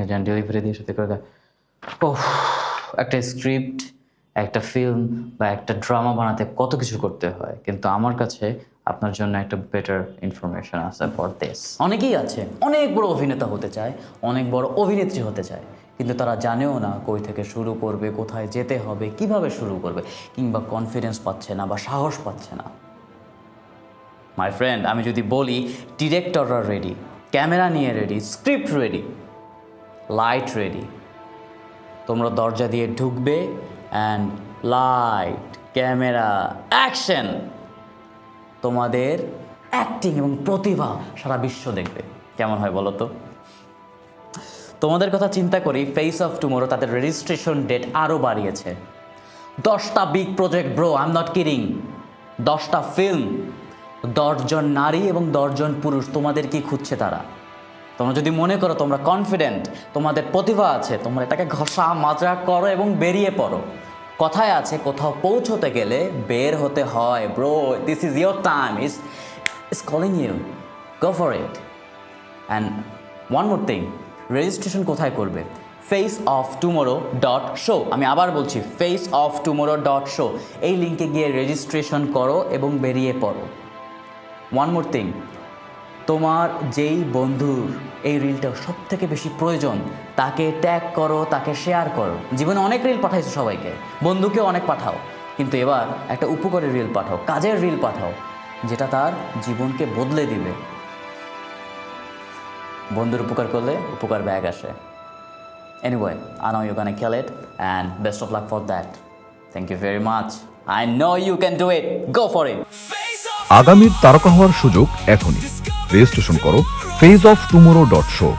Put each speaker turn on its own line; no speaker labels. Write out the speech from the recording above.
শুটিংয়ে যান, ডেলিভারি দিয়ে সাথে করে দেয়। ওহ, একটা স্ক্রিপ্ট, একটা ফিল্ম বা একটা ড্রামা বানাতে কত কিছু করতে হয়, কিন্তু আমার কাছে আপনার জন্য একটা বেটার ইনফরমেশন আছে ফর দিস। অনেকেই আছে অনেক বড় অভিনেতা হতে চায়, অনেক বড় অভিনেত্রী হতে চায়, কিন্তু তারা জানেও না কই থেকে শুরু করবে, কোথায় যেতে হবে, কিভাবে শুরু করবে, কিংবা কনফিডেন্স পাচ্ছে না বা সাহস পাচ্ছে না। মাই ফ্রেন্ড, আমি যদি বলি ডিরেক্টররা রেডি, ক্যামেরা নিয়ে ready, script ready, light ready, তোমরা দরজা দিয়ে ঢুকবে অ্যান্ড লাইট, ক্যামেরা, অ্যাকশন, তোমাদের অ্যাক্টিং এবং প্রতিভা সারা বিশ্ব দেখবে। কেমন হয় বলো তো? তোমাদের কথা চিন্তা করি, ফেস অফ টুমোরো তাদের রেজিস্ট্রেশন ডেট আরও বাড়িয়েছে। 10টা big project bro, I am not kidding. 10টা ফিল্ম, 10 জন নারী এবং 10 জন পুরুষ, তোমাদের কি খুঁজছে তারা? তোমরা যদি মনে করো তোমরা কনফিডেন্ট, তোমাদের প্রতিভা আছে, তোমরা এটাকে ঘষা মাজা করো এবং বেরিয়ে পড়ো। কথায় আছে, কোথাও পৌঁছতে গেলে বের হতে হয়। Bro, this is your time, is calling you, go for it. And one more thing, registration কোথায় করবে? faceoftomorrow.show। আমি আবার বলছি, faceoftomorrow.show। এই লিঙ্কে গিয়ে রেজিস্ট্রেশন করো এবং বেরিয়ে পড়ো। ওয়ান মোর থিং, তোমার যেই বন্ধুর এই রিলটা সব থেকে বেশি প্রয়োজন, তাকে ট্যাগ করো, তাকে শেয়ার করো। জীবনে অনেক রিল পাঠাইছো সবাইকে, বন্ধুকেও অনেক পাঠাও, কিন্তু এবার একটা উপকারের রিল পাঠাও, কাজের রিল পাঠাও, যেটা তার জীবনকে বদলে দিবে। বন্ধুর উপকার করলে উপকার ব্যাগ আসে। Anyway, I know you're gonna kill it and best of luck for that. Thank you very much. I know you can do it. Go for it.
আগামীর তারকা হওয়ার সুযোগ এখনই। রেজিস্ট্রেশন করো faceoftomorrow.show।